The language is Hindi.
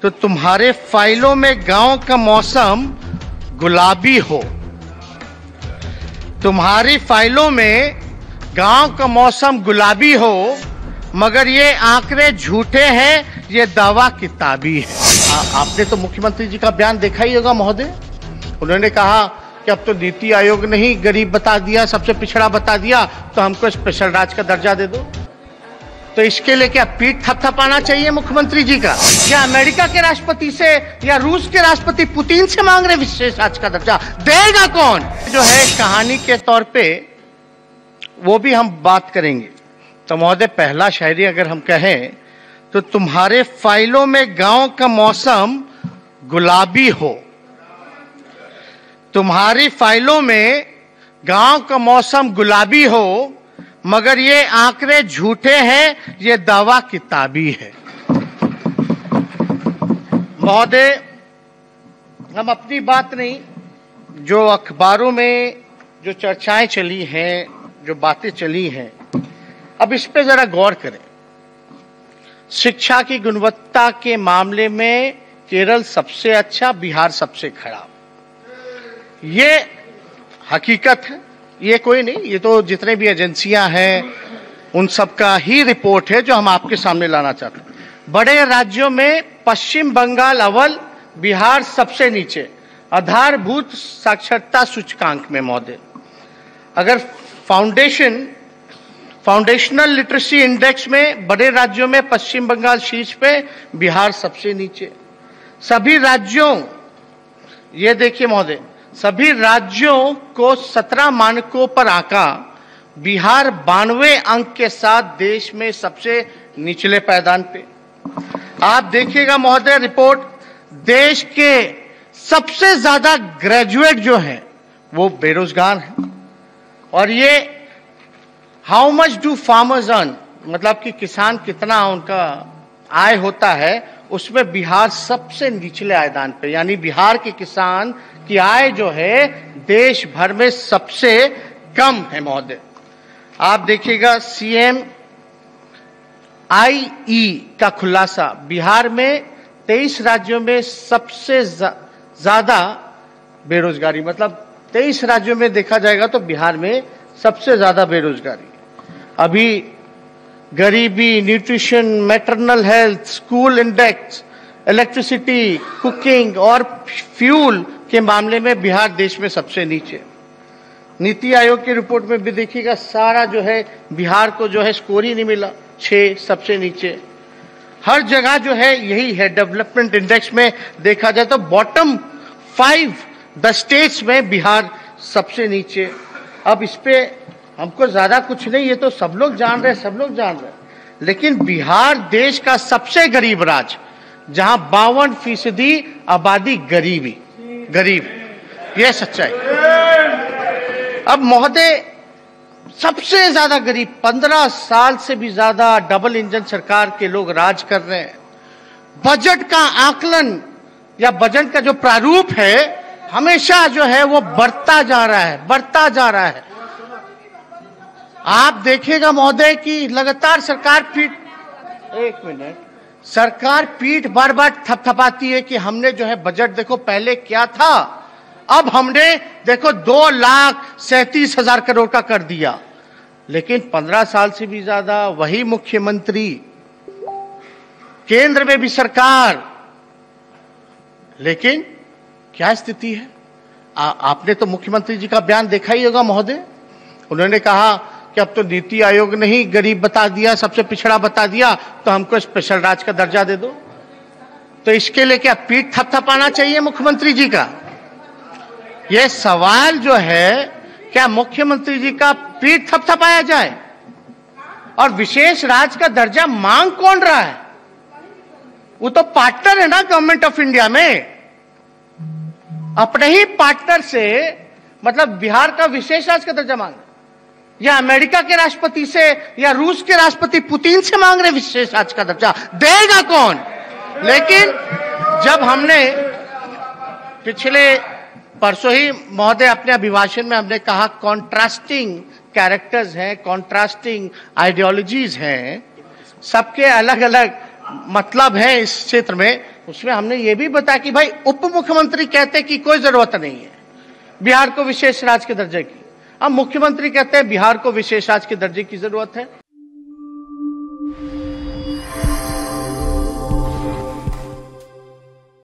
तो तुम्हारे फाइलों में गांव का मौसम गुलाबी हो। तुम्हारी फाइलों में गांव का मौसम गुलाबी हो, मगर ये आंकड़े झूठे हैं, ये दावा किताबी है। आपने तो मुख्यमंत्री जी का बयान देखा ही होगा महोदय। उन्होंने कहा कि अब तो नीति आयोग ने ही गरीब बता दिया, सबसे पिछड़ा बता दिया, तो हमको स्पेशल राज्य का दर्जा दे दो। तो इसके लिए क्या पीठ थपथपाना चाहिए मुख्यमंत्री जी का? या अमेरिका के राष्ट्रपति से या रूस के राष्ट्रपति पुतिन से मांग रहे विशेष राज्य का दर्जा? देगा कौन? जो है कहानी के तौर पे वो भी हम बात करेंगे। तो महोदय, पहला शायरी अगर हम कहें तो तुम्हारे फाइलों में गांव का मौसम गुलाबी हो। तुम्हारी फाइलों में गांव का मौसम गुलाबी हो, मगर ये आंकड़े झूठे हैं, ये दावा किताबी है। महोदय, हम अपनी बात नहीं, जो अखबारों में जो चर्चाएं चली हैं, जो बातें चली हैं, अब इस पे जरा गौर करें। शिक्षा की गुणवत्ता के मामले में केरल सबसे अच्छा, बिहार सबसे खराब, ये हकीकत है। ये कोई नहीं, ये तो जितने भी एजेंसियां हैं उन सब का ही रिपोर्ट है जो हम आपके सामने लाना चाहते हैं। बड़े राज्यों में पश्चिम बंगाल अव्वल, बिहार सबसे नीचे आधारभूत साक्षरता सूचकांक में महोदय। अगर फाउंडेशनल लिटरेसी इंडेक्स में बड़े राज्यों में पश्चिम बंगाल शीर्ष पे, बिहार सबसे नीचे। सभी राज्यों, ये देखिए महोदय, सभी राज्यों को 17 मानकों पर आंका, बिहार 92 अंक के साथ देश में सबसे निचले पायदान पे। आप देखिएगा महोदय रिपोर्ट, देश के सबसे ज्यादा ग्रेजुएट जो हैं वो बेरोजगार हैं। और ये how much do farmers earn, मतलब कि किसान कितना उनका आय होता है, उसमें बिहार सबसे निचले आयदान पे। यानी बिहार के किसान की आय जो है देश भर में सबसे कम है महोदय। आप देखिएगा CMIE का खुलासा, बिहार में 23 राज्यों में सबसे ज्यादा बेरोजगारी, मतलब 23 राज्यों में देखा जाएगा तो बिहार में सबसे ज्यादा बेरोजगारी। अभी गरीबी, nutrition, maternal health, school index, electricity, cooking और फ्यूल के मामले में बिहार देश में सबसे नीचे। नीति आयोग की रिपोर्ट में भी देखिएगा, सारा जो है बिहार को जो है स्कोर ही नहीं मिला, 6 सबसे नीचे। हर जगह जो है यही है। डेवलपमेंट इंडेक्स में देखा जाए तो बॉटम 5 द स्टेट्स में बिहार सबसे नीचे। अब इस पे हमको ज्यादा कुछ नहीं, ये तो सब लोग जान रहे हैं। लेकिन बिहार देश का सबसे गरीब राज्य, जहां 52% आबादी गरीब, यह सच्चाई। अब महोदय, सबसे ज्यादा गरीब, 15 साल से भी ज्यादा डबल इंजन सरकार के लोग राज कर रहे हैं। बजट का आकलन या बजट का जो प्रारूप है हमेशा जो है वो बढ़ता जा रहा है। आप देखिएगा महोदय कि लगातार सरकार पीठ बार बार थपथपाती है कि हमने जो है बजट देखो पहले क्या था, अब हमने देखो 2,37,000 करोड़ का कर दिया। लेकिन 15 साल से भी ज्यादा वही मुख्यमंत्री, केंद्र में भी सरकार, लेकिन क्या स्थिति है? आपने तो मुख्यमंत्री जी का बयान देखा ही होगा महोदय। उन्होंने कहा कि अब तो नीति आयोग ने ही गरीब बता दिया, सबसे पिछड़ा बता दिया, तो हमको स्पेशल राज्य का दर्जा दे दो। तो इसके लिए क्या पीठ थपथपाना चाहिए मुख्यमंत्री जी का? यह सवाल जो है, क्या मुख्यमंत्री जी का पीठ थपथपाया जाए? और विशेष राज्य का दर्जा मांग कौन रहा है? वो तो पार्टनर है ना गवर्नमेंट ऑफ इंडिया में। अपने ही पार्टनर से, मतलब बिहार का विशेष राज्य का दर्जा मांग, या अमेरिका के राष्ट्रपति से या रूस के राष्ट्रपति पुतिन से मांग रहे विशेष राज्य का दर्जा? देगा कौन? लेकिन जब हमने पिछले परसों ही महोदय अपने अभिभाषण में हमने कहा कॉन्ट्रास्टिंग कैरेक्टर्स हैं, कॉन्ट्रास्टिंग आइडियोलॉजीज हैं, सबके अलग अलग मतलब है इस क्षेत्र में, उसमें हमने ये भी बताया कि भाई उप मुख्यमंत्री कहते कि कोई जरूरत नहीं है बिहार को विशेष राज्य के दर्जे की, अब मुख्यमंत्री कहते हैं बिहार को विशेष राज्य के दर्जे की जरूरत है।